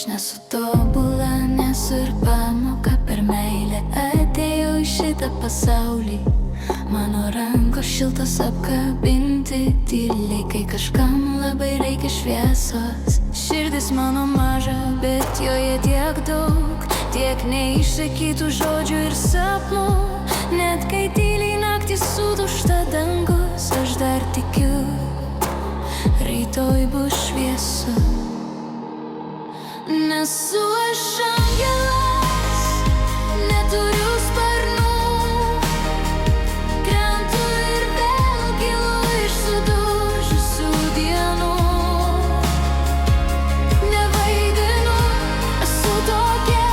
Aš nesu tobula, nesu ir pamoka per meilę atėjau į šitą pasaulį. Mano rankos šiltos apkabinti tyliai, kai kažkam labai reikia šviesos. Širdis mano maža, bet joje tiek daug, tiek neišsakytų žodžių ir sapnų. Net kai tyliai naktį sudūžta dangus, aš dar tikiu, rytoj bus šviesu. Nesu aš angelas, neturiu sparnų, krentu ir vėl kylu iš sudužusių dienų. Nevaidinu, esu tokia,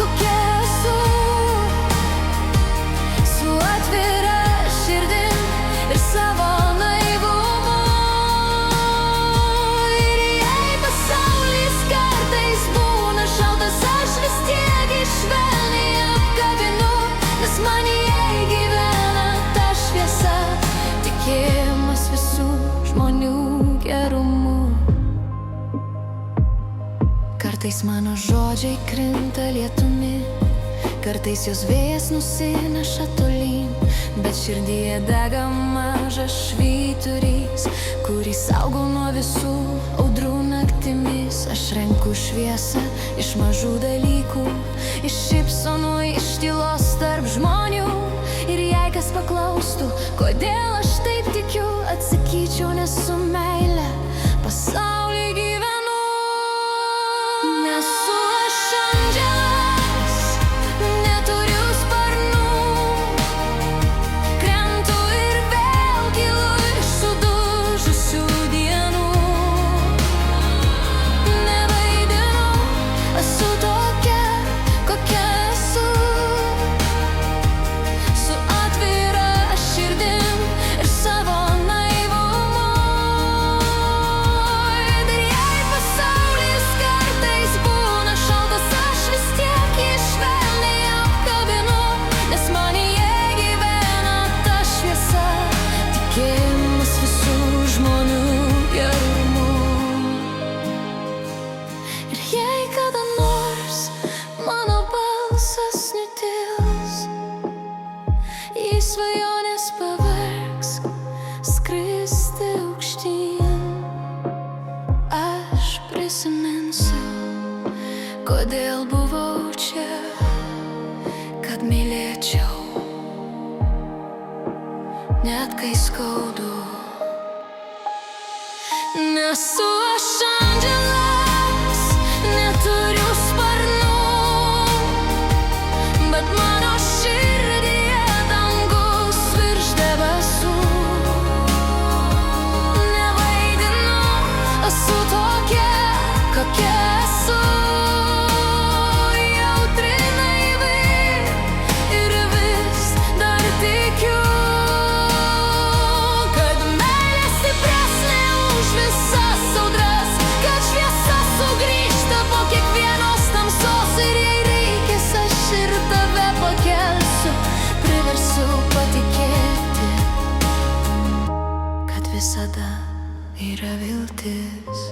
kokia esu, su atvira širdim ir savo naivumu. Ir jei pasaulis kartais būna šaltas, aš vis tiek jį švelniai apkabinu, nes manyje gyvena ta šviesa, tikėjimas visų žmonių gerumu. Kartais mano žodžiai krinta lietumi, kartais jos vėjas nusineša tolyn, bet širdyje dega mažas švyturys, kurį saugau nuo visų audrų naktimis. Aš renku šviesą iš mažų dalykų, iš šypsenų, iš tylos tarp žmonių. Ir jei kas paklaustų, kodėl aš taip tikiu, atsakyčiau, nes su meile pasaulį gyvenu. Nesu aš angelas, neturiu sparnų, krentu ir vėl kylu iš sudužusių dienų. Nevaidinu, esu tokia, kokia esu, su atvira širdim ir savo naivumu. Ir jei pasaulis kartais būna šaltas, aš vis tiek jį švelniai apkabinu, nes manyje gyvena ta šviesa, tikėjimas visų žmonių gerumu. Ir jei kada nors mano balsas nutils, jei svajonės pavargs skristi aukštyn, aš prisiminsiu, kodėl buvau čia, kad mylėčiau, net kai skaudu. Nesu aš angelas, neturiu sparnų, bet mano širdyje dangus virš debesų. Nevaidinu, esu tokia, kokia esu, jautri, naivi ir vis dar tikiu, kad meilė stipresnė už visas audras, kad šviesa sugrįžta po kiekvienos tamsos. Ir jei reikės, aš ir tave pakelsiu, priversiu patikėti, kad visada yra viltis.